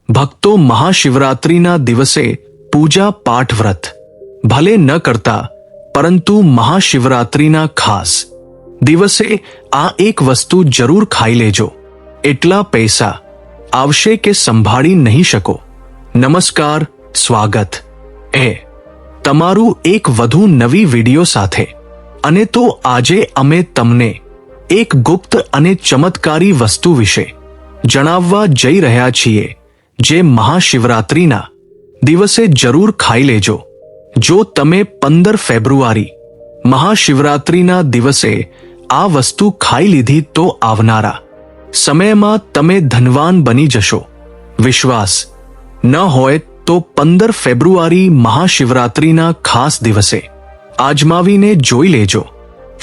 ભક્તો મહાશિવરાત્રિના દિવસે પૂજા પાઠ વ્રત ભલે ન કરતા, પરંતુ મહાશિવરાત્રિના ખાસ દિવસે આ એક વસ્તુ જરૂર ખાઈ લેજો. એટલા પૈસા આવશે કે સંભાળી નહીં શકો. નમસ્કાર, સ્વાગત તમારું એક વધુ નવી વિડિયો સાથે. અને તો આજે અમે તમને એક ગુપ્ત અને ચમત્કારી વસ્તુ વિશે જણાવવા જઈ રહ્યા છીએ, જે મહાશિવરાત્રિના દિવસે જરૂર ખાઈ લેજો. જો તમે 15 ફેબ્રુઆરી મહાશિવરાત્રિના દિવસે આ વસ્તુ ખાઈ લીધી તો આવનારા સમયમાં તમે ધનવાન બની જશો. વિશ્વાસ ન હોય તો 15 ફેબ્રુઆરી મહાશિવરાત્રિના ખાસ દિવસે આજમાવીને જોઈ લેજો.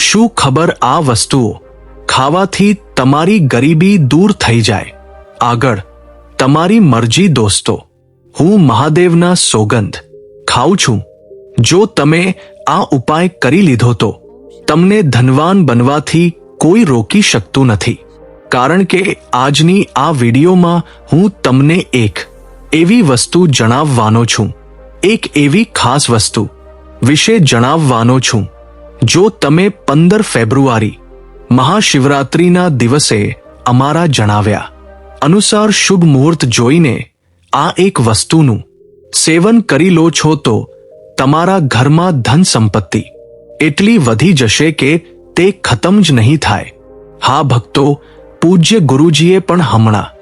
શું ખબર આ વસ્તુઓ ખાવાથી તમારી ગરીબી દૂર થઈ જાય. આગળ તમારી મરજી દોસ્તો. હું મહાદેવના સોગંદ ખાઉં છું, જો તમે આ ઉપાય કરી લીધો તો તમને ધનવાન બનવાથી કોઈ રોકી શકતું નથી. કારણ કે આજની આ વિડીયોમાં હું તમને એક એવી વસ્તુ જણાવવાનો છું, એક એવી ખાસ વસ્તુ વિશે જણાવવાનો છું. જો તમે 15 ફેબ્રુઆરી મહાશિવરાત્રિના દિવસે અમારા જણાવ્યા અનુસાર શુભ મુહૂર્ત જોઈને આ એક વસ્તુનું સેવન કરી લો છો તો તમારા ઘરમાં ધન સંપત્તિ એટલી વધી જશે કે તે ખતમ જ નહીં થાય. હા ભક્તો, પૂજ્ય ગુરુજીએ પણ હમણાં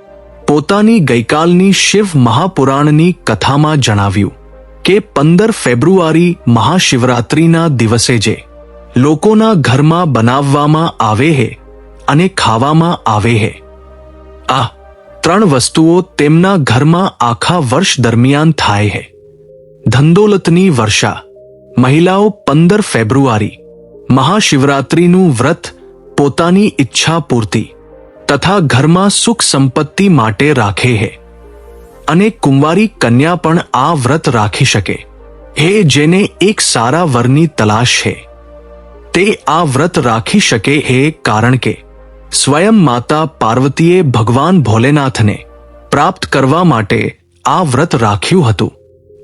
પોતાની ગઈકાલની શિવ મહાપુરાણની કથામાં જણાવ્યું કે 15 ફેબ્રુઆરી મહાશિવરાત્રિના દિવસે જે લોકોના ઘરમાં બનાવવામાં આવે હે અને ખાવામાં આવે હે, આ 3 વસ્તુઓ તેમના ઘરમાં આખા વર્ષ દરમિયાન થાય હે. ધનદોલતની વર્ષા. મહિલાઓ 15 ફેબ્રુઆરી મહાશિવરાત્રિનું વ્રત પોતાની ઈચ્છા પૂર્તિ તથા ઘરમાં સુખ સંપત્તિ માટે રાખે હે. અને કુંવારી કન્યા પણ આ વ્રત રાખી શકે હે, જેને એક સારા વરની તલાશ છે. તે આ વ્રત રાખી શકે હે કારણ કે સ્વયં માતા પાર્વતીએ ભગવાન ભોલેનાથને પ્રાપ્ત કરવા માટે આ વ્રત રાખ્યું હતું.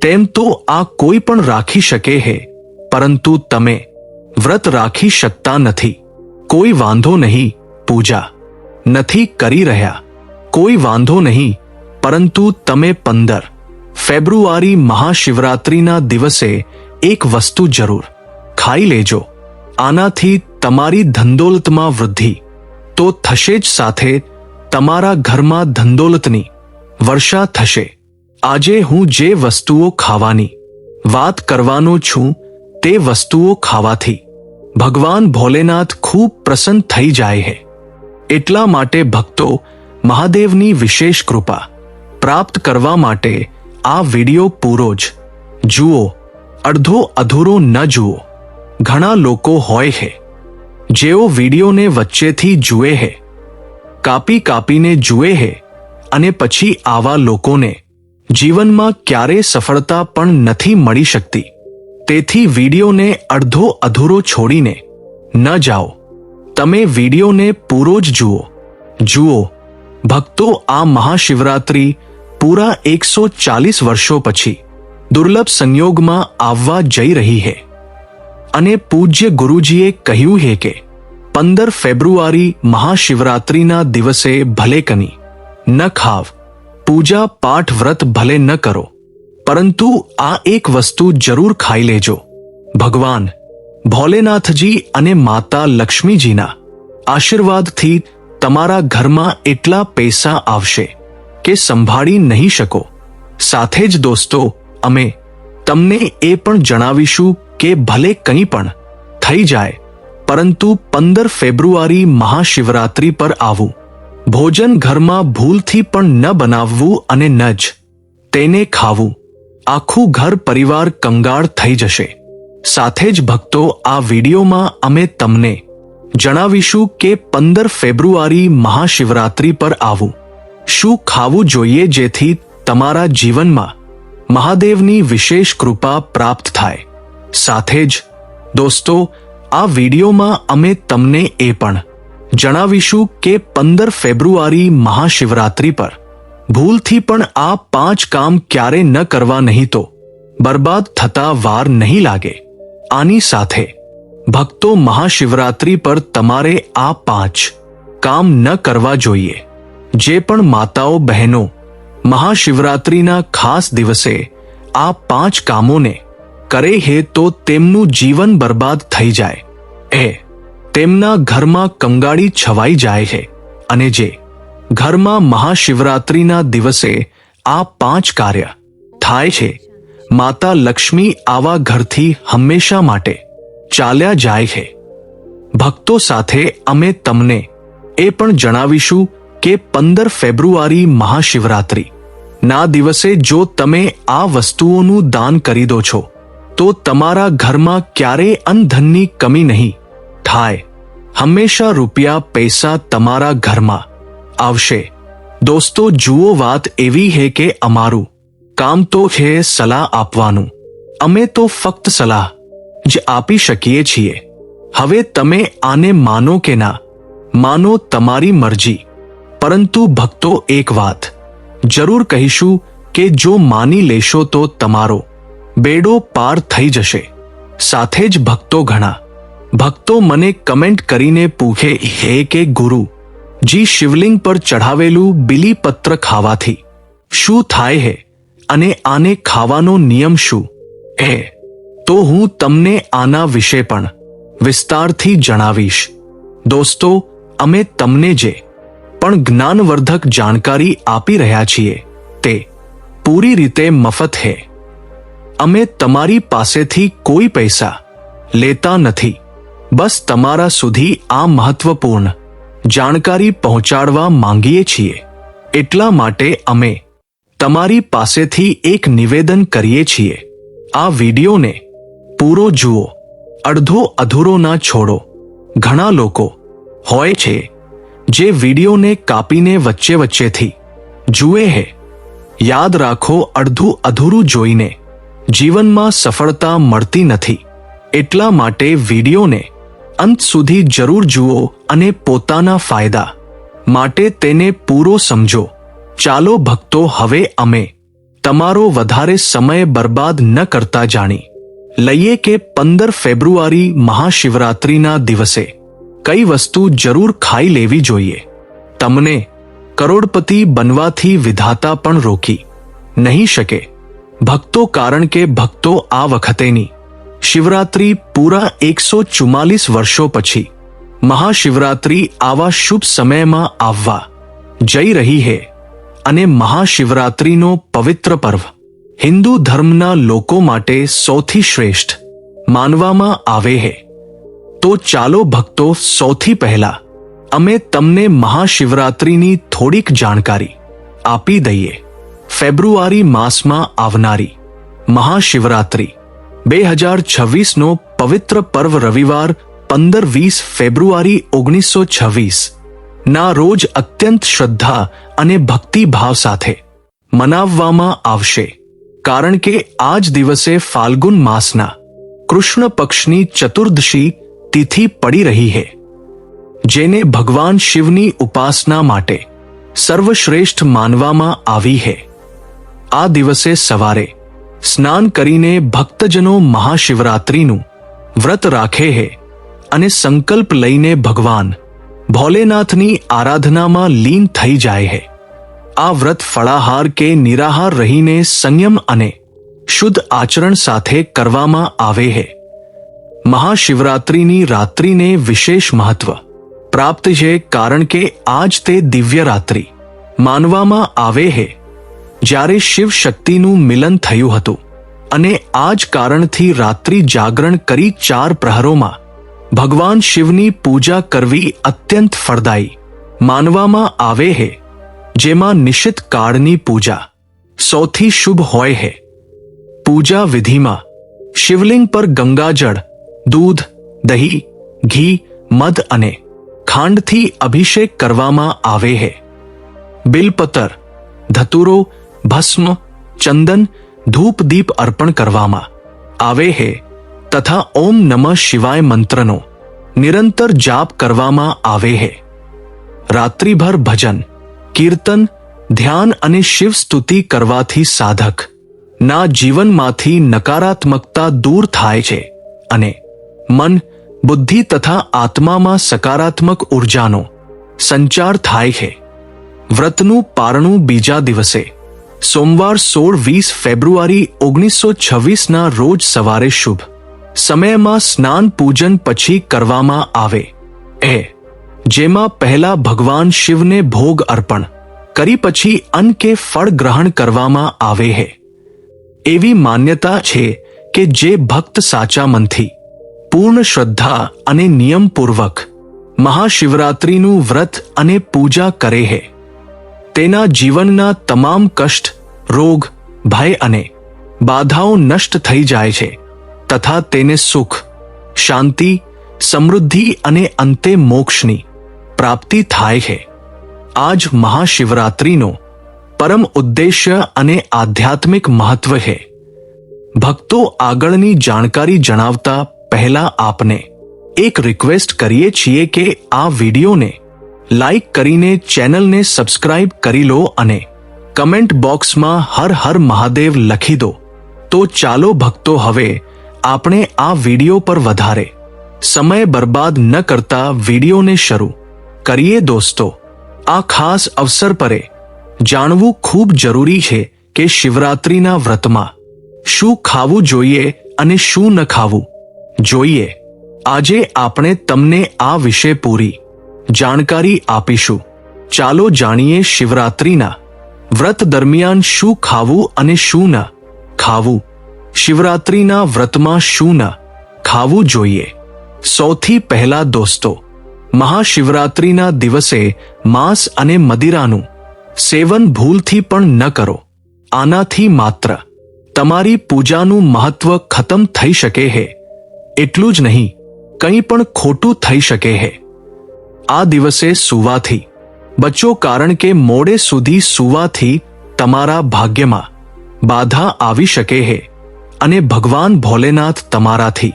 તેમ તો આ કોઈ પણ રાખી શકે હે, પરંતુ તમે વ્રત રાખી શકતા નથી. કોઈ વાંધો નહીં. પૂજા નથી કરી રહ્યા, કોઈ વાંધો નહીં, પરંતુ તમે 15 ફેબ્રુઆરી મહાશિવરાત્રિના દિવસે એક વસ્તુ જરૂર ખાઈ લેજો. આનાથી તમારી ધનદોલતમાં વૃદ્ધિ તો થશે જ, સાથે તમારા ઘરમાં ધનદોલતની વર્ષા થશે. આજે હું જે વસ્તુઓ ખાવાની વાત કરવાનો છું તે વસ્તુઓ ખાવાથી ભગવાન ભોલેનાથ ખૂબ પ્રસન્ન થઈ જાય છે. એટલા માટે ભક્તો, મહાદેવની વિશેષ કૃપા પ્રાપ્ત કરવા માટે આ વિડિયો પૂરો જ જુઓ, અડધો અધૂરો ન જુઓ. ઘણા લોકો હોય છે જેઓ વિડીયોને વચ્ચેથી જુએ છે, કાપી કાપીને જુએ છે, અને પછી આવા લોકોને જીવનમાં ક્યારેય સફળતા પણ નથી મળી શકતી. તેથી વિડીયોને અડધો અધૂરો છોડીને ન જાઓ, તમે વિડીયોને પૂરો જ જુઓ. ભક્તો, આ મહાશિવરાત્રિ પૂરા 140 વર્ષો પછી દુર્લભ સંયોગમાં આવવા જઈ રહી છે. અને પૂજ્ય ગુરુજીએ કહ્યું છે કે 15 ફેબ્રુઆરી મહાશિવરાત્રિના દિવસે ભલે કની ન ખાવ, પૂજા પાઠ વ્રત ભલે ન કરો, પરંતુ આ એક વસ્તુ જરૂર ખાઈ લેજો. ભગવાન ભોલેનાથજી અને માતા લક્ષ્મીજીના આશીર્વાદથી તમારા ઘરમાં એટલા પૈસા આવશે કે સંભાળી નહીં શકો. સાથે જ દોસ્તો, અમે તમને એ પણ જણાવીશું કે ભલે કંઈ પણ થઈ જાય, પરંતુ 15 ફેબ્રુઆરી મહાશિવરાત્રિ પર આવું ભોજન ઘરમાં ભૂલથી પણ ન બનાવવું અને ન જ તેને ખાવું. આખું ઘર પરિવાર કંગાળ થઈ જશે. સાથે જ ભક્તો, આ વિડીયોમાં અમે તમને જણાવીશું કે 15 ફેબ્રુઆરી મહાશિવરાત્રિ પર આવું શું ખાવું જોઈએ જેથી તમારા જીવનમાં મહાદેવની વિશેષ કૃપા પ્રાપ્ત થાય. સાથે જ દોસ્તો, આ વિડીયોમાં અમે તમને એ પણ જણાવીશું કે 15 ફેબ્રુઆરી મહાશિવરાત્રિ પર ભૂલથી પણ આ 5 કામ ક્યારે ન કરવા, નહીં તો બરબાદ થતા વાર નહીં લાગે. આની સાથે ભક્તો, મહાશિવરાત્રિ પર તમારે આ 5 કામ ન કરવા જોઈએ. જે પણ માતાઓ બહેનો મહાશિવરાત્રિના ખાસ દિવસે આ 5 કામોને કરે હે તો તેમનું જીવન બરબાદ થઈ જાય હે, તેમના ઘરમાં કંગાળી છવાઈ જાય છે. અને જે ઘરમાં મહાશિવરાત્રિના દિવસે આ 5 કાર્ય થાય છે, માતા લક્ષ્મી આવા ઘરથી હંમેશા માટે ચાલ્યા જાય છે. ભક્તો સાથે અમે તમને એ પણ જણાવીશું કે 15 ફેબ્રુઆરી મહાશિવરાત્રિ ના દિવસે જો તમે આ વસ્તુઓનું દાન કરી દો છો તો તમારા ઘરમાં ક્યારેય અન્નધનની કમી નહીં થાય. હંમેશા રૂપિયા પૈસા તમારા ઘરમાં આવશે. દોસ્તો જુઓ, વાત એવી છે કે અમારું કામ તો છે સલાહ આપવાનું. અમે તો ફક્ત સલાહ જ આપી શકીએ છીએ. હવે તમે આને માનો કે ના માનો, તમારી મરજી. પરંતુ ભક્તો, એક વાત જરૂર કહીશું કે જો માની લેશો તો તમારો બેડો પાર થઈ જશે. સાથે જ ભક્તો, ઘણા ભક્તો મને કમેન્ટ કરીને પૂછે છે કે ગુરુજી, શિવલિંગ પર ચઢાવેલું બીલીપત્ર ખાવાથી શું થાય છે અને આને ખાવાનો નિયમ શું છે? તો હું તમને આના વિશે પણ વિસ્તારથી જણાવીશ. દોસ્તો, અમે તમને જે પણ જ્ઞાનવર્ધક જાણકારી આપી રહ્યા છીએ તે પૂરી રીતે મફત છે. અમે તમારી પાસેથી કોઈ પૈસા લેતા નથી. બસ તમારા સુધી આ મહત્વપૂર્ણ જાણકારી પહોંચાડવા માંગીએ છીએ. એટલા માટે અમે તમારી પાસેથી એક નિવેદન કરીએ છીએ. આ વિડીયોને પૂરો જુઓ, અડધો અધૂરો ના છોડો. ઘણા લોકો હોય છે જે વિડીયોને કાપીને વચ્ચે વચ્ચેથી જુએ છે. યાદ રાખો, અડધું અધૂરું જોઈને જીવનમાં સફળતા મળતી નથી. એટલા માટે વિડીયોને અંત સુધી જરૂર જુઓ અને પોતાના ફાયદા માટે તેને પૂરો સમજો. ચાલો ભક્તો, હવે અમે તમારો વધારે સમય બરબાદ ન કરતા જાણી લઈએ કે 15 ફેબ્રુઆરી મહાશિવરાત્રિના દિવસે કઈ વસ્તુ જરૂર ખાઈ લેવી જોઈએ. તમને કરોડપતિ બનવાથી વિધાતા પણ રોકી નહીં શકે ભક્તો, કારણ કે ભક્તો, આ વખતેની શિવરાત્રિ પૂરા 144 વર્ષો પછી મહાશિવરાત્રિ આવા શુભ સમયમાં આવવા જઈ રહી છે. અને મહાશિવરાત્રિનો પવિત્ર પર્વ હિન્દુ ધર્મના લોકો માટે સૌથી શ્રેષ્ઠ માનવામાં આવે છે. તો ચાલો ભક્તો, સૌથી પહેલા અમે તમને મહાશિવરાત્રિની થોડીક જાણકારી આપી દઈએ. ફેબ્રુઆરી માસમાં આવનારી મહાશિવરાત્રિ 2026નો પવિત્ર પર્વ રવિવાર 15-20 ફેબ્રુઆરી 1926 ના રોજ અત્યંત શ્રદ્ધા અને ભક્તિભાવ સાથે મનાવવામાં આવશે. કારણ કે આ જ દિવસે ફાલ્ગુન માસના કૃષ્ણ પક્ષની ચતુર્દશી તિથિ પડી રહી છે, જેને ભગવાન શિવની ઉપાસના માટે સર્વશ્રેષ્ઠ માનવામાં આવી છે. આ દિવસે સવારે સ્નાન કરીને ભક્તજનો મહાશિવરાત્રિનું વ્રત રાખે છે અને સંકલ્પ લઈને ભગવાન ભોલેનાથની આરાધનામાં લીન થઈ જાય છે. આ વ્રત ફળાહાર કે નિરાહાર રહીને સંયમ અને શુદ્ધ આચરણ સાથે કરવામાં આવે છે. મહાશિવરાત્રિની રાત્રિને વિશેષ મહત્વ પ્રાપ્ત છે, કારણ કે આજ તે દિવ્ય રાત્રિ માનવામાં આવે છે જ્યારે શિવ શક્તિનું મિલન થયું હતું. અને આ જ કારણથી રાત્રિ જાગરણ કરી 4 પ્રહરોમાં ભગવાન શિવની પૂજા કરવી અત્યંત ફળદાયી માનવામાં આવે છે, જેમાં નિશ્ચિત કાળની પૂજા સૌથી શુભ હોય છે. પૂજા વિધિમાં શિવલિંગ પર ગંગાજળ, દૂધ, દહીં, ઘી, મધ અને ખાંડથી અભિષેક કરવામાં આવે છે. બિલપત્ર, ધતુરો, ભસ્મ, ચંદન, ધૂપ દીપ અર્પણ કરવામાં આવે છે તથા ઓમ નમઃ શિવાય મંત્રનો નિરંતર જાપ કરવામાં આવે છે. રાત્રિભર ભજન, કીર્તન, ધ્યાન અને શિવ સ્તુતિ કરવાથી સાધક ના જીવનમાંથી નકારાત્મકતા દૂર થાય છે અને મન, બુદ્ધિ તથા આત્મામાં સકારાત્મક ઉર્જાનો સંચાર થાય છે. વ્રતનું પારણું બીજા દિવસે સોમવાર 16-20 ફેબ્રુઆરી 1926ના રોજ સવારે શુભ સમયમાં સ્નાન પૂજન પછી કરવામાં આવે જેમાં પહેલા ભગવાન શિવને ભોગ અર્પણ કરી પછી અન્ન કે ફળ ગ્રહણ કરવામાં આવે છે. એવી માન્યતા છે કે જે ભક્ત સાચા મનથી પૂર્ણ શ્રદ્ધા અને નિયમપૂર્વક મહાશિવરાત્રિનું વ્રત અને પૂજા કરે છે તેના જીવનના તમામ કષ્ટ, રોગ, ભય અને બાધાઓ નષ્ટ થઈ જાય છે તથા તેને સુખ, શાંતિ, સમૃદ્ધિ અને અંતે મોક્ષની પ્રાપ્તિ થાય છે. આજ મહાશિવરાત્રિનો પરમ ઉદ્દેશ્ય અને આધ્યાત્મિક મહત્વ છે. ભક્તો, આગળની જાણકારી જણાવતા પહેલા આપને એક રિક્વેસ્ટ કરીએ છીએ કે આ વિડીયોને લાઈક કરીને ચેનલને સબસ્ક્રાઇબ કરી લો અને કમેન્ટ બોક્સમાં હર હર મહાદેવ લખી દો. તો ચાલો ભક્તો, હવે આપણે આ વિડીયો પર વધારે સમય બરબાદ ન કરતા વિડીયોને શરૂ કરીએ. દોસ્તો, આ ખાસ અવસર પર જાણવું ખૂબ જરૂરી છે કે શિવરાત્રિના વ્રતમાં શું ખાવું જોઈએ અને શું ન ખાવું જોઈએ. આજે આપણે તમને આ વિશે પૂરી જાણકારી આપીશું. ચાલો જાણીએ શિવરાત્રિના વ્રત દરમિયાન શું ખાવું અને શું ન ખાવું. શિવરાત્રિના વ્રતમાં શું ન ખાવું જોઈએ. સૌથી પહેલા દોસ્તો, મહાશિવરાત્રિના દિવસે માંસ અને મદિરાનું સેવન ભૂલથી પણ ન કરો. આનાથી માત્ર તમારી પૂજાનું મહત્વ ખતમ થઈ શકે છે. એટલું જ નહીં, કંઈ પણ ખોટું થઈ શકે છે. આ દિવસે સૂવાથી બચો, કારણ કે મોડે સુધી સૂવાથી તમારા ભાગ્યમાં બાધા આવી શકે છે અને ભગવાન ભોલેનાથ તમારાથી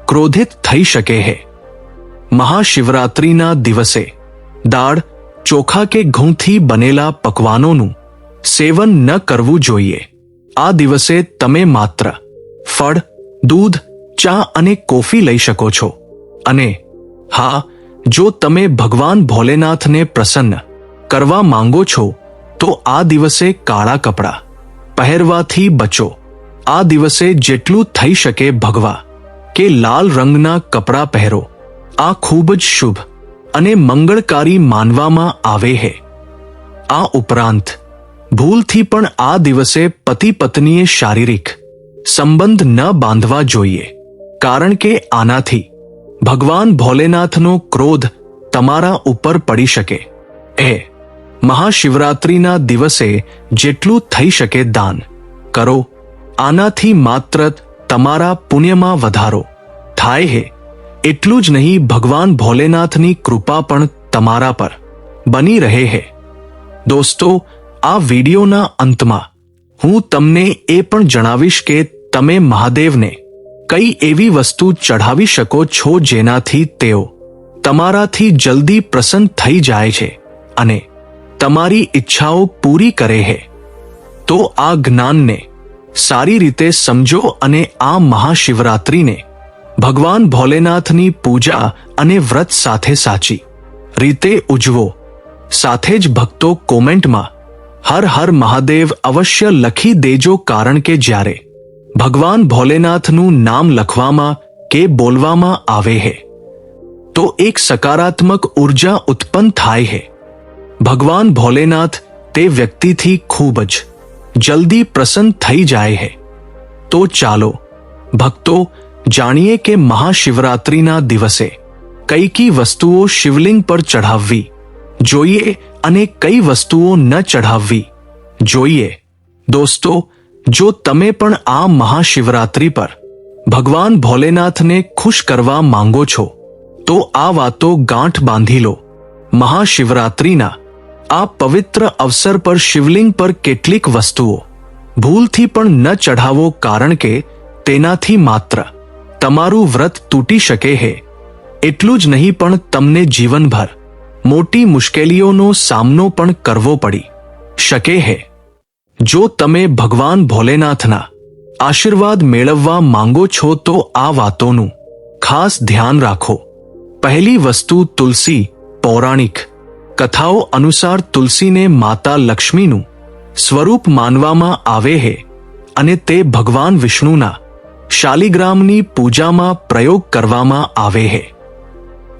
ક્રોધિત થઈ શકે છે. મહાશિવરાત્રિના દિવસે દાળ, ચોખા કે ઘઉંથી બનેલા પકવાનોનું સેવન ન કરવું જોઈએ. આ દિવસે તમે માત્ર ફળ, દૂધ, ચા અને કોફી લઈ શકો છો. અને હા, જો તમે ભગવાન ભોલેનાથને પ્રસન્ન કરવા માંગો છો તો આ દિવસે કાળા કપડાં પહેરવાથી બચો. આ દિવસે જેટલું થઈ શકે ભગવા કે લાલ રંગના કપડાં પહેરો. આ ખૂબ જ શુભ અને મંગળકારી માનવામાં આવે છે. આ ઉપરાંત ભૂલથી પણ આ દિવસે પતિ પત્નીએ શારીરિક સંબંધ ન બાંધવા જોઈએ, કારણ કે આનાથી ભગવાન ભોલેનાથનો ક્રોધ તમારા ઉપર પડી શકે. મહાશિવરાત્રિના દિવસે જેટલું થઈ શકે દાન કરો. આનાથી માત્ર તમારા પુણ્યમાં વધારો થાય છે. એટલું જ નહીં, ભગવાન ભોલેનાથની કૃપા પણ તમારા પર બની રહે છે. દોસ્તો, આ વિડીયોના અંતમાં હું તમને એ પણ જણાવીશ કે તમે મહાદેવને કઈ એવી વસ્તુ ચઢાવી શકો છો જેનાથી તેઓ તમારાથી જલ્દી પ્રસન્ન થઈ જાય છે અને તમારી ઈચ્છાઓ પૂરી કરે છે. તો આ જ્ઞાનને સારી રીતે સમજો અને આ મહાશિવરાત્રિને ભગવાન ભોલેનાથની પૂજા અને વ્રત સાથે સાચી રીતે ઉજવો. સાથે જ ભક્તો, કોમેન્ટમાં હર હર મહાદેવ અવશ્ય લખી દેજો, કારણ કે જ્યારે ભગવાન ભોલેનાથનું નામ લખવામાં કે બોલવામાં આવે છે તો એક સકારાત્મક ઉર્જા ઉત્પન્ન થાય છે. ભગવાન ભોલેનાથ તે વ્યક્તિથી ખૂબ જ જલ્દી પ્રસન્ન થઈ જાય છે. તો ચાલો ભક્તો, જાણીએ કે મહાશિવરાત્રિના દિવસે કઈ કઈ વસ્તુઓ શિવલિંગ પર ચઢાવવી જોઈએ અને કઈ વસ્તુઓ ન ચઢાવવી જોઈએ. દોસ્તો, જો તમે પણ આ મહાશિવરાત્રિ પર ભગવાન ભોલેનાથને ખુશ કરવા માંગો છો તો આ વાતો ગાંઠ બાંધી લો. મહાશિવરાત્રિના આ પવિત્ર અવસર પર શિવલિંગ પર કેટલીક વસ્તુઓ ભૂલથી પણ ન ચઢાવો, કારણ કે તેનાથી માત્ર તમારું વ્રત તૂટી શકે છે. એટલું જ નહીં, પણ તમને જીવનભર મોટી મુશ્કેલીઓનો સામનો પણ કરવો પડી શકે હે। જો તમે ભગવાન ભોલેનાથના આશીર્વાદ મેળવવા માંગો છો તો આ વાતોનું ખાસ ધ્યાન રાખો। પહેલી વસ્તુ, તુલસી। પૌરાણિક કથાઓ અનુસાર તુલસીને માતા લક્ષ્મીનું સ્વરૂપ માનવામાં આવે છે અને તે ભગવાન વિષ્ણુના શાલિગ્રામની પૂજામાં પ્રયોગ કરવામાં આવે છે।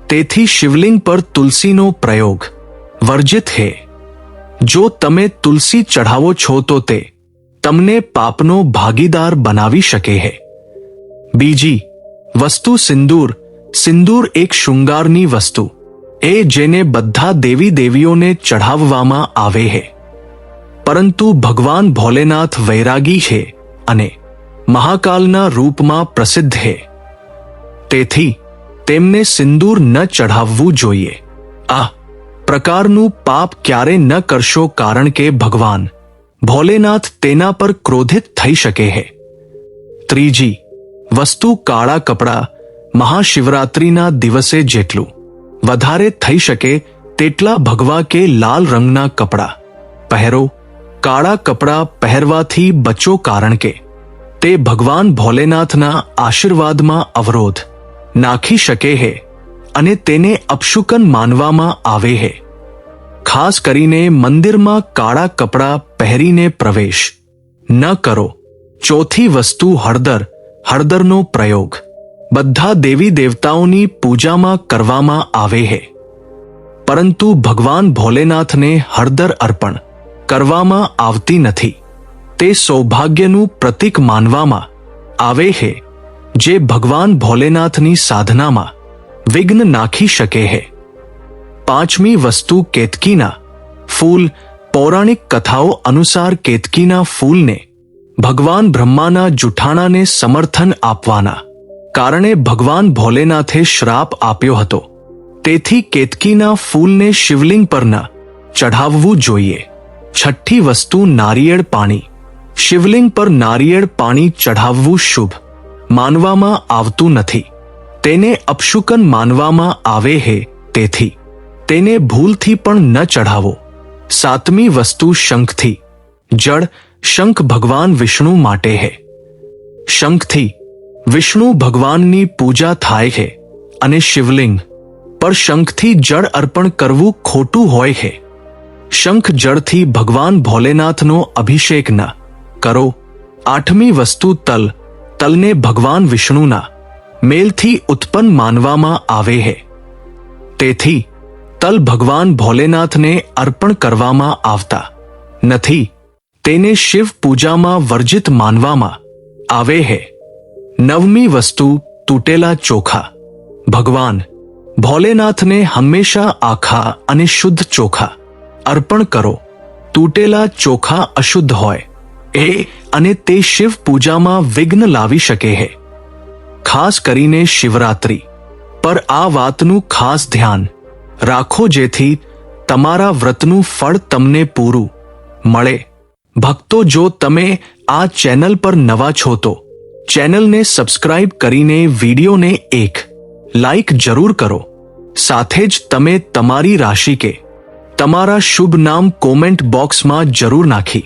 તેથી શિવલિંગ પર તુલસીનો પ્રયોગ વર્જિત છે। જો તમે તુલસી ચઢાવો છો તો તે તમને પાપનો ભાગીદાર બનાવી શકે છે। બીજી વસ્તુ, સિંદૂર। સિંદૂર એક શૃંગારની વસ્તુ એ જેને બધા દેવી દેવીઓને ચઢાવવામાં આવે છે, પરંતુ ભગવાન ભોલેનાથ વૈરાગી છે અને મહાકાલના રૂપમાં પ્રસિદ્ધ છે, તેથી તેમને સિંદૂર ન ચઢાવવું જોઈએ। આ પ્રકારનું પાપ ક્યારે ન કરશો, કારણ કે ભગવાન ભોલેનાથ તેના પર ક્રોધિત થઈ શકે છે। ત્રીજી વસ્તુ, કાળા કપડાં। મહાશિવરાત્રિના દિવસે જેટલું વધારે થઈ શકે તેટલા ભગવા કે લાલ રંગના કપડાં પહેરો। કાળા કપડાં પહેરવાથી બચો, કારણ કે તે ભગવાન ભોલેનાથના આશીર્વાદમાં અવરોધ નાખી શકે છે અને તેને અપશુકન માનવામાં આવે છે। ખાસ કરીને મંદિરમાં કાળા કપડાં પહેરીને પ્રવેશ ન કરો। ચોથી વસ્તુ, હળદર। હળદરનો પ્રયોગ બધા દેવી દેવતાઓની પૂજામાં કરવામાં આવે છે, પરંતુ ભગવાન ભોલેનાથને હળદર અર્પણ કરવામાં આવતી નથી। તે સૌભાગ્યનું પ્રતીક માનવામાં આવે છે, જે ભગવાન ભોલેનાથની સાધનામાં વિઘ્ન નાખી શકે છે। પાંચમી વસ્તુ, કેતકીના ફૂલ। પૌરાણિક કથાઓ અનુસાર કેતકીના ફૂલને ભગવાન બ્રહ્માના જૂઠાણાને સમર્થન આપવાના કારણે ભગવાન ભોલેનાથે શ્રાપ આપ્યો હતો, તેથી કેતકીના ફૂલને શિવલિંગ પર ન ચઢાવવું જોઈએ। છઠ્ઠી વસ્તુ, નારિયેળ પાણી। શિવલિંગ પર નારિયેળ પાણી ચઢાવવું શુભ માનવામાં આવતું નથી, તેને અપશુકન માનવામાં આવે છે, તેથી તેને ભૂલથી પણ ન ચઢાવો। સાતમી વસ્તુ, શંખથી જળ। શંખ ભગવાન વિષ્ણુ માટે છે। શંખથી વિષ્ણુ ભગવાનની પૂજા થાય છે અને શિવલિંગ પર શંખથી જળ અર્પણ કરવું ખોટું હોય છે। શંખ જળથી ભગવાન ભોલેનાથનો અભિષેક ન કરો। આઠમી વસ્તુ, તલ। તલને ભગવાન વિષ્ણુના મેલથી ઉત્પન્ન માનવામાં આવે છે, તેથી તલ ભગવાન ભોલેનાથને અર્પણ કરવામાં આવતા નથી, તેને શિવ પૂજામાં વર્જિત માનવામાં આવે છે। નવમી વસ્તુ, તૂટેલા ચોખા। ભગવાન ભોલેનાથને હંમેશા આખા અને શુદ્ધ ચોખા અર્પણ કરો। તૂટેલા ચોખા અશુદ્ધ હોય એ અને તે શિવ પૂજામાં વિઘ્ન લાવી શકે છે। ખાસ કરીને શિવરાત્રિ પર આ વાતનું ખાસ ધ્યાન રાખો, જેથી તમારા વ્રતનું ફળ તમને પૂરું મળે। ભક્તો, જો તમે આ ચેનલ પર નવા છો તો ચેનલને સબસ્ક્રાઇબ કરીને વિડીયોને એક લાઇક જરૂર કરો। સાથે જ તમે તમારી રાશિ કે તમારા શુભ નામ કોમેન્ટ બોક્સમાં જરૂર નાખી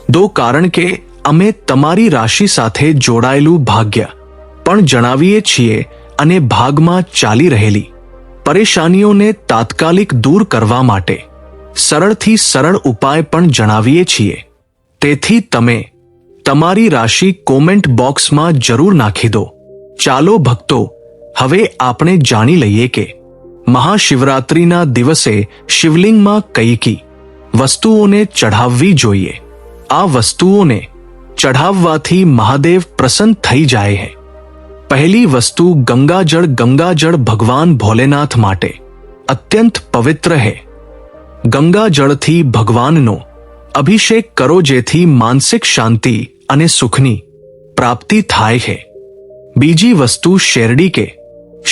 દો, કારણ કે અમે તમારી રાશિ સાથે જોડાયેલું ભાગ્ય પણ જણાવીએ છીએ અને ભાગમાં ચાલી રહેલી પરેશાનીઓને તાત્કાલિક દૂર કરવા માટે સરળથી સરળ ઉપાય પણ જણાવીએ છીએ। તેથી તમે તમારી રાશિ કોમેન્ટ બોક્સમાં જરૂર નાખી દો। ચાલો ભક્તો, હવે આપણે જાણી લઈએ કે મહાશિવરાત્રિના દિવસે શિવલિંગમાં કઈ વસ્તુઓને ચઢાવવી જોઈએ। આ વસ્તુઓને ચઢાવવાથી મહાદેવ પ્રસન્ન થઈ જાય છે। પહેલી વસ્તુ, ગંગાજળ। ગંગાજળ ભગવાન ભોલેનાથ માટે અત્યંત પવિત્ર છે। ગંગાજળથી ભગવાનનો અભિષેક કરો, જેથી માનસિક શાંતિ અને સુખની પ્રાપ્તિ થાય છે। બીજી વસ્તુ, શેરડી કે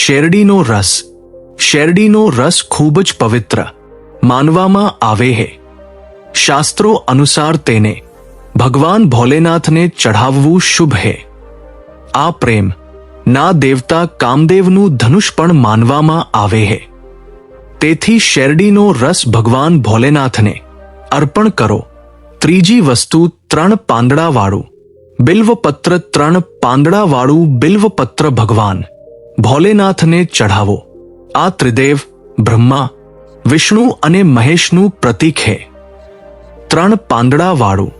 શેરડીનો રસ। શેરડીનો રસ ખૂબ જ પવિત્ર માનવામાં આવે છે। શાસ્ત્રો અનુસાર તેને ભગવાન ભોલેનાથને ચઢાવવું શુભ છે। આ પ્રેમ ના દેવતા કામદેવનું ધનુષ પણ માનવામાં આવે છે, તેથી શેરડીનો રસ ભગવાન ભોલેનાથને અર્પણ કરો ત્રીજી વસ્તુ 3 પાંદડાવાળું બિલ્વપત્ર 3 પાંદડાવાળું બિલ્વપત્ર ભગવાન ભોલેનાથને ચઢાવો. આ ત્રિદેવ બ્રહ્મા વિષ્ણુ અને મહેશનું પ્રતીક છે. 3 પાંદડાવાળું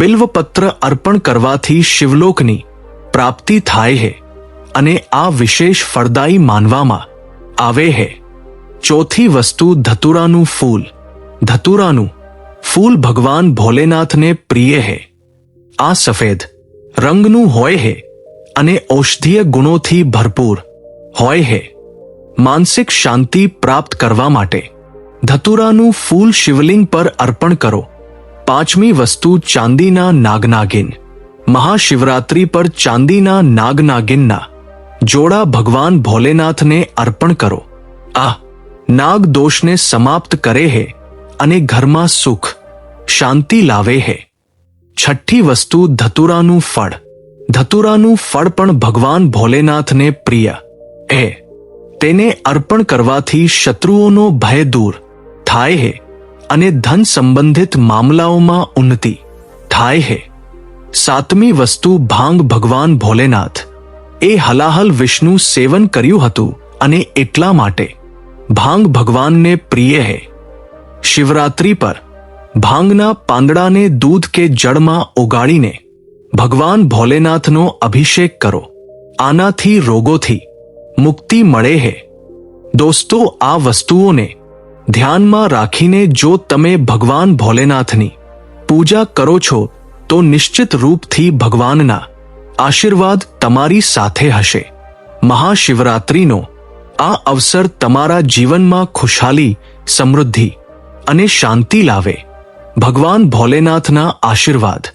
બિલ્વપત્ર અર્પણ કરવાથી શિવલોકની પ્રાપ્તિ થાય છે અને આ વિશેષ ફળદાયી માનવામાં આવે છે. ચોથી વસ્તુ ધતુરાનું ફૂલ. ધતુરાનું ફૂલ ભગવાન ભોલેનાથને પ્રિય છે. આ સફેદ રંગનું હોય છે અને ઔષધીય ગુણોથી ભરપૂર હોય છે. માનસિક શાંતિ પ્રાપ્ત કરવા માટે ધતુરાનું ફૂલ શિવલિંગ પર અર્પણ કરો. પાંચમી વસ્તુ ચાંદીના નાગનાગિન. મહાશિવરાત્રી પર ચાંદીના નાગનાગિનના જોડા ભગવાન ભોલેનાથને અર્પણ કરો. આ નાગ દોષને સમાપ્ત કરે છે અને ઘરમાં સુખ શાંતિ લાવે છે. છઠ્ઠી વસ્તુ ધતુરાનું ફળ. ધતુરાનું ફળ પણ ભગવાન ભોલેનાથને પ્રિય છે. તેને અર્પણ કરવાથી શત્રુઓનો ભય દૂર થાય છે અને ધન સંબંધિત મામલાઓમાં ઉન્નતિ થાય છે. સાતમી વસ્તુ ભાંગ. ભગવાન ભોલેનાથ એ હલાહલ વિષ્ણુ સેવન કર્યું હતું અને એટલા માટે ભાંગ ભગવાનને પ્રિય છે. શિવરાત્રી પર ભાંગના પાંદડાને દૂધ કે જળમાં ઓગાળીને ભગવાન ભોલેનાથનો અભિષેક કરો. આનાથી રોગોથી મુક્તિ મળે છે. દોસ્તો, આ વસ્તુઓને ધ્યાનમાં રાખીને જો તમે ભગવાન ભોલેનાથની પૂજા કરો છો તો નિશ્ચિત રૂપથી ભગવાનના આશીર્વાદ તમારી સાથે હશે. મહાશિવરાત્રિનો આ અવસર તમારા જીવનમાં ખુશહાલી, સમૃદ્ધિ અને શાંતિ લાવે. ભગવાન ભોલેનાથના આશીર્વાદ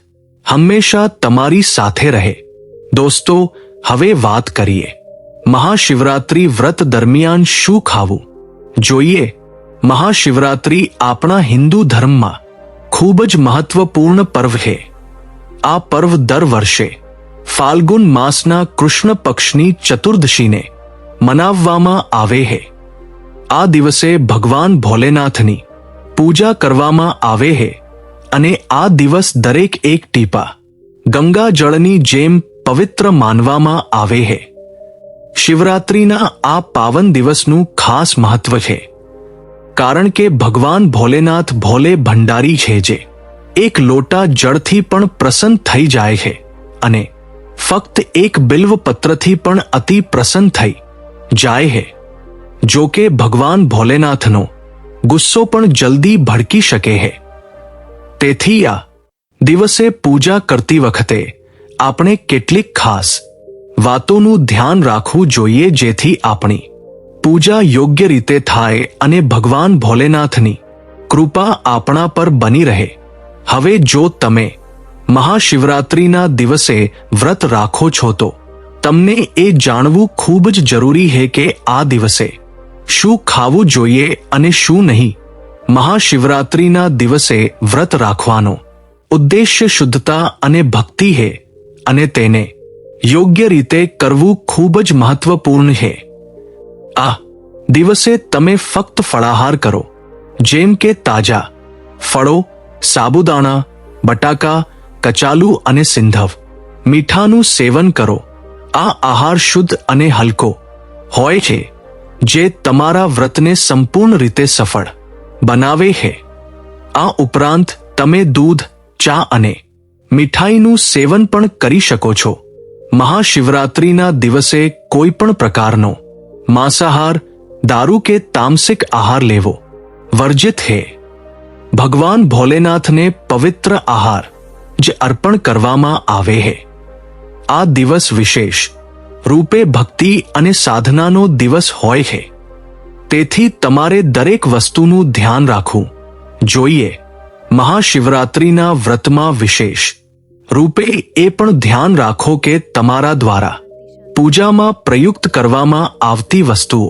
હંમેશા તમારી સાથે રહે. દોસ્તો, હવે વાત કરીએ મહાશિવરાત્રિ વ્રત દરમિયાન શું ખાવું જોઈએ. મહાશિવરાત્રિ આપણા હિન્દુ ધર્મમાં ખૂબ જ મહત્વપૂર્ણ પર્વ છે. આ પર્વ દર વર્ષે ફાલ્ગુન માસના કૃષ્ણ પક્ષની ચતુર્દશીને મનાવવામાં આવે છે. આ દિવસે ભગવાન ભોલેનાથની પૂજા કરવામાં આવે છે અને આ દિવસ દરેક એક ટીપા ગંગા જળની જેમ પવિત્ર માનવામાં આવે છે. શિવરાત્રિના આ પાવન દિવસનું ખાસ મહત્વ છે કારણ કે ભગવાન ભોલેનાથ ભોલે ભંડારી છે જે એક લોટા જળથી પણ પ્રસન્ન થઈ જાય છે અને ફક્ત એક બિલ્વપત્રથી પણ અતિ પ્રસન્ન થઈ જાય છે. જો કે ભગવાન ભોલેનાથનો ગુસ્સો પણ જલ્દી ભડકી શકે છે. તેથી આ દિવસે પૂજા કરતી વખતે આપણે કેટલીક ખાસ વાતોનું ધ્યાન રાખવું જોઈએ જેથી આપણી પૂજા યોગ્ય રીતે થાય અને ભગવાન ભોલેનાથની કૃપા આપણા પર બની રહે. હવે જો તમે મહાશિવરાત્રિના દિવસે વ્રત રાખો છો તો તમને એ જાણવું ખૂબ જ જરૂરી છે કે આ દિવસે શું ખાવું જોઈએ અને શું નહીં. મહાશિવરાત્રિના દિવસે વ્રત રાખવાનો ઉદ્દેશ્ય શુદ્ધતા અને ભક્તિ છે અને તેને યોગ્ય રીતે કરવું ખૂબ જ મહત્વપૂર્ણ છે. આ દિવસે તમે ફક્ત ફળાહાર કરો જેમ કે તાજા ફળો, સાબુદાણા, બટાકા, કચાલુ અને સિંધવ. મીઠાનું સેવન કરો. આ આહાર શુદ્ધ અને હલકો હોય છે જે તમારા વ્રતને સંપૂર્ણ રીતે સફળ બનાવે છે. આ ઉપરાંત તમે દૂધ, ચા અને મીઠાઈનું સેવન પણ કરી શકો છો. મહાશિવરાત્રિના દિવસે કોઈ પણ પ્રકારનો માંસાહાર, દારૂ કે તામસિક આહાર લેવો વર્જિત છે. ભગવાન ભોલેનાથને પવિત્ર આહાર જે અર્પણ કરવામાં આવે છે. આ દિવસ વિશેષ રૂપે ભક્તિ અને સાધનાનો દિવસ હોય છે. તેથી તમારે દરેક વસ્તુનું ધ્યાન રાખવું જોઈએ. મહાશિવરાત્રિના વ્રતમાં વિશેષ રૂપે એ પણ ધ્યાન રાખો કે તમારા દ્વારા પૂજામાં પ્રયુક્ત કરવામાં આવતી વસ્તુઓ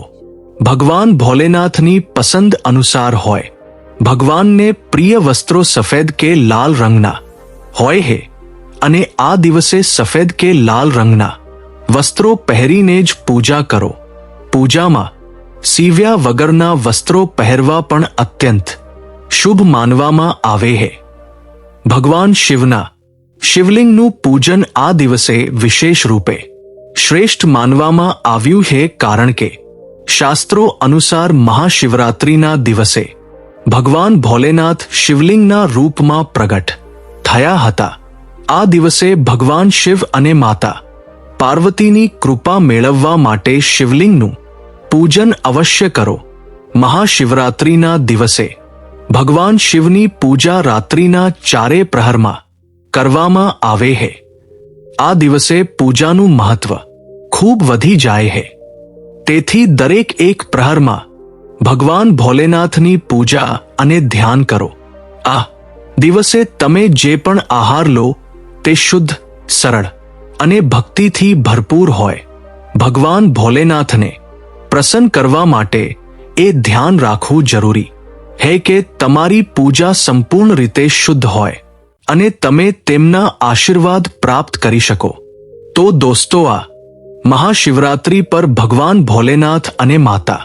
ભગવાન ભોલેનાથની પસંદ અનુસાર હોય. ભગવાનને પ્રિય વસ્ત્રો સફેદ કે લાલ રંગના હોય છે અને આ દિવસે સફેદ કે લાલ રંગના વસ્ત્રો પહેરીને જ પૂજા કરો. પૂજામાં સીવ્યા વગરના વસ્ત્રો પહેરવા પણ અત્યંત શુભ માનવામાં આવે છે. ભગવાન શિવના શિવલિંગનું પૂજન આ દિવસે વિશેષ રૂપે શ્રેષ્ઠ માનવામાં આવ્યું છે, કારણ કે શાસ્ત્રો અનુસાર મહાશિવરાત્રિના દિવસે ભગવાન ભોલેનાથ શિવલિંગના રૂપમાં પ્રગટ થયા હતા. આ દિવસે ભગવાન શિવ અને માતા પાર્વતીની કૃપા મેળવવા માટે શિવલિંગનું પૂજન અવશ્ય કરો. મહાશિવરાત્રિના દિવસે ભગવાન શિવની પૂજા રાત્રિના 4 પ્રહરમાં કરવામાં આવે છે. આ દિવસે પૂજાનું મહત્વ ખૂબ વધી જાય છે. તેથી દરેક એક પ્રહરમાં ભગવાન ભોલેનાથની પૂજા અને ધ્યાન કરો. આ દિવસે તમે જે પણ આહાર લો તે શુદ્ધ, સરળ અને ભક્તિથી ભરપૂર હોય. ભગવાન ભોલેનાથને પ્રસન્ન કરવા માટે એ ધ્યાન રાખવું જરૂરી છે કે તમારી પૂજા સંપૂર્ણ રીતે શુદ્ધ હોય અને તમે તેમના આશીર્વાદ પ્રાપ્ત કરી શકો. તો દોસ્તો, આ મહાશિવરાત્રિ પર ભગવાન ભોલેનાથ અને માતા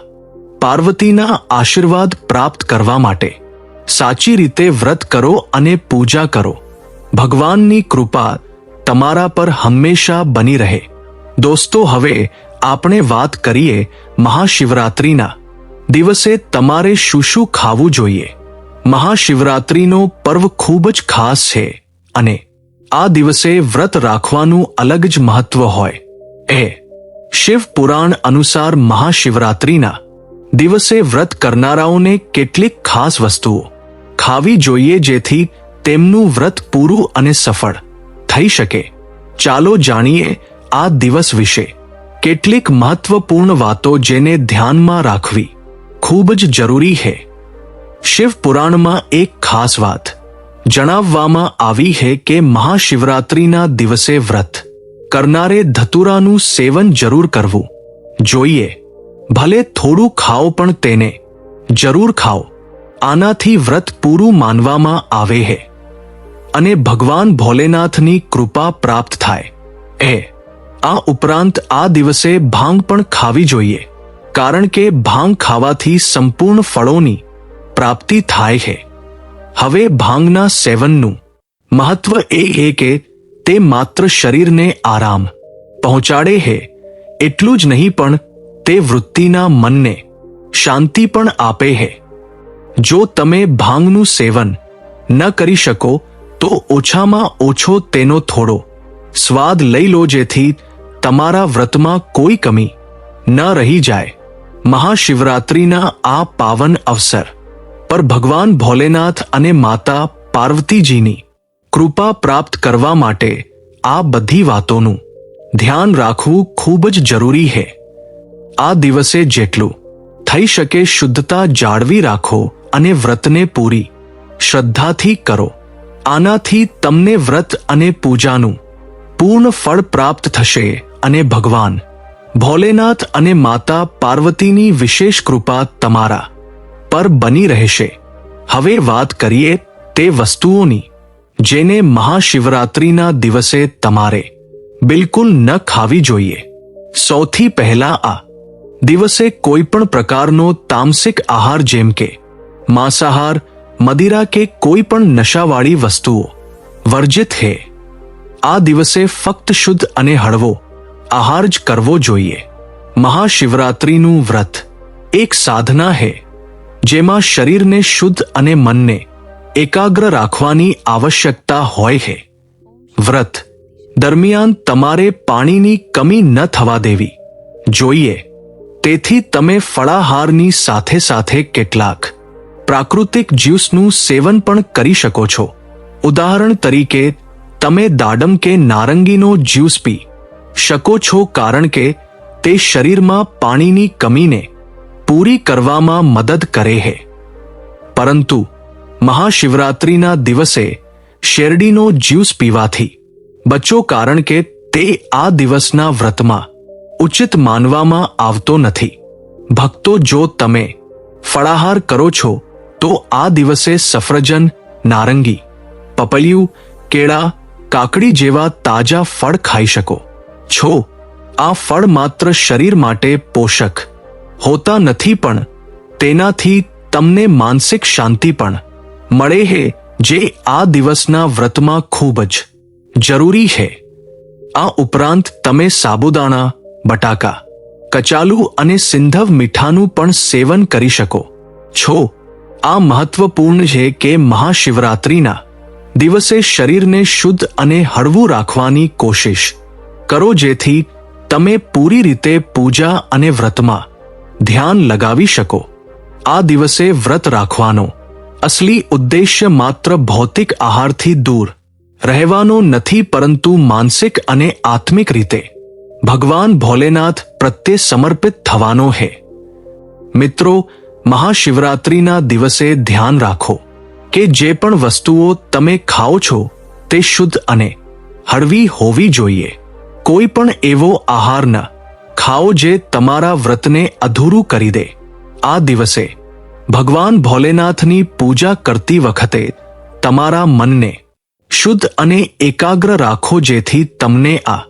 પાર્વતીના આશીર્વાદ પ્રાપ્ત કરવા માટે સાચી રીતે વ્રત કરો અને પૂજા કરો. ભગવાનની કૃપા તમારા પર હંમેશા બની રહે. દોસ્તો, હવે આપણે વાત કરીએ મહાશિવરાત્રિના દિવસે તમારે શું શું ખાવું જોઈએ. મહાશિવરાત્રિનો પર્વ ખૂબ જ ખાસ છે અને આ દિવસે વ્રત રાખવાનું અલગ જ મહત્વ હોય. શિવ પુરાણ અનુસાર મહાશિવરાત્રિના દિવસે વ્રત કરનારાઓને કેટલીક ખાસ વસ્તુઓ ખાવી જોઈએ જેથી તેમનું વ્રત પૂરું અને સફળ થઈ શકે. ચાલો જાણીએ આ દિવસ વિશે કેટલીક મહત્વપૂર્ણ વાતો જેને ધ્યાનમાં રાખવી ખૂબ જ જરૂરી છે. શિવ પુરાણમાં એક ખાસ વાત જણાવવામાં આવી છે કે મહાશિવરાત્રિના દિવસે વ્રત કરનારે ધતુરાનું સેવન જરૂર કરવું જોઈએ. ભલે થોડું ખાઓ પણ તેને જરૂર ખાઓ. આનાથી વ્રત પૂરું માનવામાં આવે છે અને ભગવાન ભોલેનાથની કૃપા પ્રાપ્ત થાય. આ ઉપરાંત આ દિવસે ભાંગ પણ ખાવી જોઈએ, કારણ કે ભાંગ ખાવાથી સંપૂર્ણ ફળોની પ્રાપ્તિ થાય છે. હવે ભાંગના સેવનનું મહત્વ એ છે કે તે માત્ર શરીરને આરામ પહોંચાડે છે એટલું જ નહીં, પણ તે વૃત્તિના મનને શાંતિ પણ આપે છે. જો તમે ભાંગનું સેવન ન કરી શકો તો ઓછામાં ઓછો તેનો થોડો સ્વાદ લઈ લો, જેથી તમારા વ્રતમાં કોઈ કમી ન રહી જાય. મહાશિવરાત્રિના આ પાવન અવસર પર ભગવાન ભોલેનાથ અને માતા પાર્વતીજીની કૃપા પ્રાપ્ત કરવા માટે આ બધી વાતોનું ધ્યાન રાખવું ખૂબ જ જરૂરી છે. આ દિવસે જેટલું થઈ શકે શુદ્ધતા જાળવી રાખો અને વ્રતને પૂરી શ્રદ્ધાથી કરો. આનાથી તમને વ્રત અને પૂજાનું પૂર્ણ ફળ પ્રાપ્ત થશે અને ભગવાન ભોલેનાથ અને માતા પાર્વતીની વિશેષ કૃપા તમારા પર બની રહેશે. હવે વાત કરીએ તે વસ્તુઓની જેને મહાશિવરાત્રિના દિવસે તમારે બિલકુલ ન ખાવી જોઈએ. સૌથી પહેલા, આ દિવસે કોઈ પણ પ્રકારનો તામસિક આહાર જેમ કે માંસાહાર, મદિરા કે કોઈ પણ નશાવાળી વસ્તુઓ વર્જિત છે. આ દિવસે ફક્ત શુદ્ધ અને હળવો આહાર જ કરવો જોઈએ. મહાશિવરાત્રિનું વ્રત એક સાધના છે જેમાં શરીરને શુદ્ધ અને મનને એકાગ્ર રાખવાની આવશ્યકતા હોય છે. વ્રત દરમિયાન તમારે પાણીની કમી ન થવા દેવી જોઈએ. તેથી તમે ફળાહારની સાથે સાથે કેટલાક પ્રાકૃતિક જ્યુસનું સેવન પણ કરી શકો છો. ઉદાહરણ તરીકે, તમે દાડમ કે નારંગીનો જ્યુસ પી શકો છો, કારણ કે તે શરીરમાં પાણીની કમીને પૂરી કરવામાં મદદ કરે છે. પરંતુ મહાશિવરાત્રિના દિવસે શેરડીનો જ્યુસ પીવાથી બચો, કારણ કે તે આ દિવસના વ્રતમાં ઉચિત માનવામાં આવતો નથી. ભક્તો, જો તમે ફળાહાર કરો છો તો આ દિવસે સફરજન, નારંગી, પપૈયું, કેળા, કાકડી જેવા તાજા ફળ ખાઈ શકો છો. આ ફળ માત્ર શરીર માટે પોષક હોતા નથી, પણ તેનાથી તમને માનસિક શાંતિ પણ મળે છે જે આ દિવસના વ્રતમાં ખૂબ જ જરૂરી છે. આ ઉપરાંત તમે સાબુદાણા, બટાકા, કચાલુ અને સિંધવ મીઠાનું પણ સેવન કરી શકો છો. આ મહત્વપૂર્ણ છે કે મહાશિવરાત્રિના દિવસે શરીરને શુદ્ધ અને હળવું રાખવાની કોશિશ કરો, જેથી તમે પૂરી રીતે પૂજા અને વ્રતમાં ધ્યાન લગાવી શકો. આ દિવસે વ્રત રાખવાનો અસલી ઉદ્દેશ્ય માત્ર ભૌતિક આહારથી દૂર રહેવાનો નથી, પરંતુ માનસિક અને આત્મિક રીતે ભગવાન ભોલેનાથ પ્રત્યે સમર્પિત થવાનો છે. મિત્રો, મહાશિવરાત્રિના દિવસે ધ્યાન રાખો કે જે પણ વસ્તુઓ તમે ખાઓ છો તે શુદ્ધ અને હળવી હોવી જોઈએ. કોઈ પણ એવો આહાર ન ખાઓ જે તમારા વ્રતને અધૂરું કરી દે. આ દિવસે ભગવાન ભોલેનાથની પૂજા કરતી વખતે તમારા મનને શુદ્ધ અને એકાગ્ર રાખો, જેથી તમને આ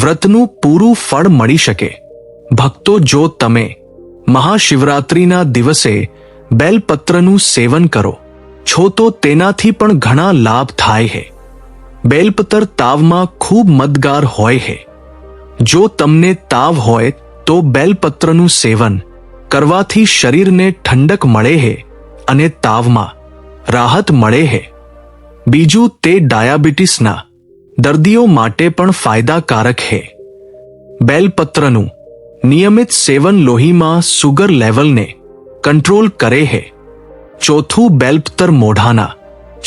વ્રતનું પૂરું ફળ મળી શકે. ભક્તો, જો તમે મહાશિવરાત્રિના દિવસે બેલપત્રનું સેવન કરો છો તો તેનાથી પણ ઘણા લાભ થાય છે. બેલપત્ર તાવમાં ખૂબ મદદગાર હોય છે. જો તમને તાવ હોય તો બેલપત્રનું સેવન કરવાથી શરીરને ઠંડક મળે છે અને તાવમાં રાહત મળે છે. બીજું, તે ડાયાબિટીસના દર્દીઓ માટે પણ ફાયદાકારક છે. બેલપત્રનું નિયમિત સેવન લોહીમાં સુગર લેવલને કંટ્રોલ કરે છે. ચોથું, બેલપત્ર મોઢાના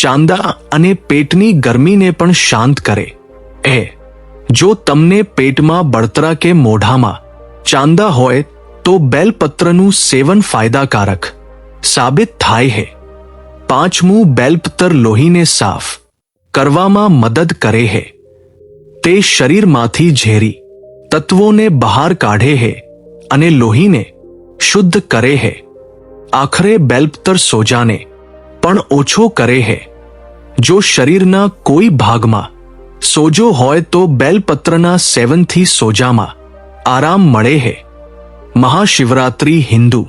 ચાંદા અને પેટની ગરમીને પણ શાંત કરે છે. જો તમને પેટમાં બળતરા કે મોઢામાં ચાંદા હોય તો બેલપત્રનું સેવન ફાયદાકારક સાબિત થાય છે. પાંચમું, બેલપત્ર લોહીને સાફ કરવામાં મદદ કરે છે. તે શરીરમાંથી ઝેરી તત્વોને બહાર કાઢે છે અને લોહીને શુદ્ધ કરે છે. આખરે, બેલપત્ર સોજાને પણ ઓછો કરે છે. જો શરીરના કોઈ ભાગમાં સોજો હોય તો બેલપત્રના સેવનથી સોજામાં આરામ મળે છે. મહાશિવરાત્રિ હિન્દુ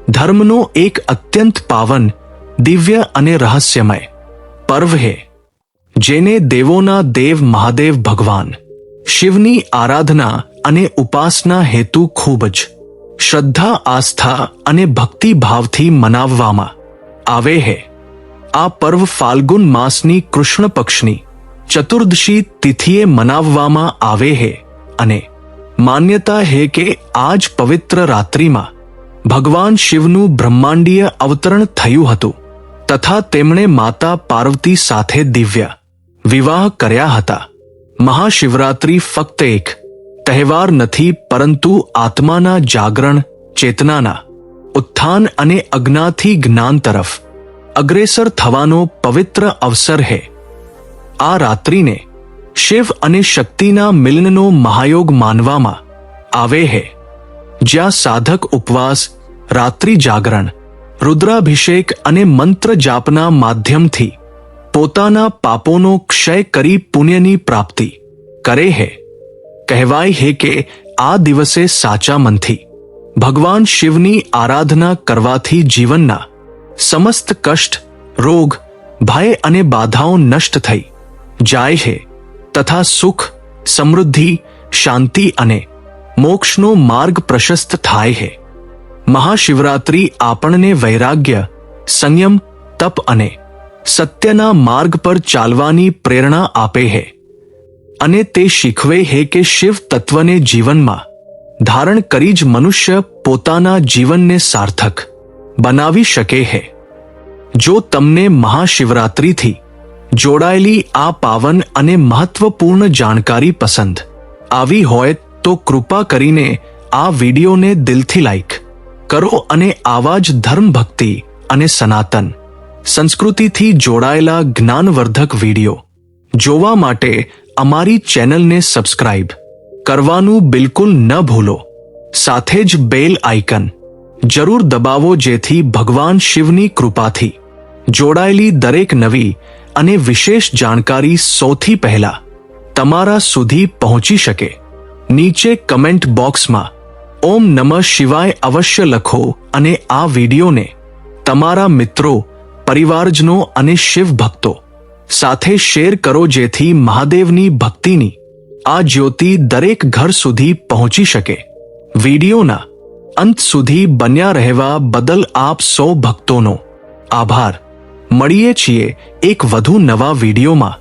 ધર્મનો એક અત્યંત પાવન, દિવ્ય અને રહસ્યમય પર્વ છે, જેને દેવોના દેવ મહાદેવ ભગવાન શિવની આરાધના અને ઉપાસના હેતુ ખૂબ જ શ્રદ્ધા, આસ્થા અને ભક્તિભાવથી મનાવવામાં આવે છે. આ પર્વ ફાલ્ગુન માસની કૃષ્ણ પક્ષની ચતુર્દશી તિથિએ મનાવવામાં આવે છે અને માન્યતા છે કે આ જ પવિત્ર રાત્રિમાં ભગવાન શિવનું બ્રહ્માંડીય અવતરણ થયું હતું તથા તેમણે માતા પાર્વતી સાથે દિવ્ય વિવાહ કર્યા હતા. મહાશિવરાત્રિ ફક્ત એક તહેવાર નથી, પરંતુ આત્માના જાગરણ, ચેતનાના ઉત્થાન અને અજ્ઞાનથી જ્ઞાન તરફ અગ્રેસર થવાનો પવિત્ર અવસર છે. આ રાત્રિને શિવ અને શક્તિના મિલનનો મહાયોગ માનવામાં આવે છે, જ્યાં સાધક ઉપવાસ, રાત્રિ જાગરણ, રુદ્રાભિષેક અને મંત્ર જાપના માધ્યમથી પોતાના પાપોનો ક્ષય કરી પુણ્યની પ્રાપ્તિ કરે છે. કહેવાય છે કે આ દિવસે સાચા મનથી ભગવાન શિવની આરાધના કરવાથી જીવનના સમસ્ત કષ્ટ, રોગ, ભય અને બાધાઓ નષ્ટ થઈ જાય છે તથા સુખ, સમૃદ્ધિ, શાંતિ અને મોક્ષનો માર્ગ પ્રશસ્ત થાય છે. મહાશિવરાત્રિ આપણને વૈરાગ્ય, સંયમ, તપ અને સત્યના માર્ગ પર ચાલવાની પ્રેરણા આપે છે અને તે શીખવે છે કે શિવ તત્વને જીવનમાં ધારણ કરી જ મનુષ્ય પોતાના જીવનને સાર્થક બનાવી શકે છે. જો તમને મહાશિવરાત્રિથી જોડાયેલી આ પાવન અને મહત્વપૂર્ણ જાણકારી પસંદ આવી હોય તો કૃપા કરીને આ વિડીયોને દિલથી લાઈક કરો અને આવા જ ધર્મ, ભક્તિ અને સનાતન સંસ્કૃતિથી જોડાયેલા જ્ઞાનવર્ધક વિડીયો જોવા માટે અમારી ચેનલને સબસ્ક્રાઇબ કરવાનું બિલકુલ ન ભૂલો. સાથે જ બેલ આઇકન જરૂર દબાવો, જેથી ભગવાન શિવની કૃપાથી જોડાયેલી દરેક નવી અને વિશેષ જાણકારી સૌથી પહેલા તમારા સુધી પહોંચી શકે. નીચે કમેન્ટ બોક્સમાં ઓમ નમઃ શિવાય અવશ્ય લખો અને આ વિડીયોને તમારા મિત્રો, પરિવારજનો અને શિવ ભક્તો સાથે શેર કરો, જેથી મહાદેવની ભક્તિની આ જ્યોતિ દરેક ઘર સુધી પહોંચી શકે. વિડીયોના અંત સુધી બન્યા રહેવા બદલ આપ સૌ ભક્તોનો આભાર. મળીએ છીએ એક વધુ નવા વિડીયોમાં.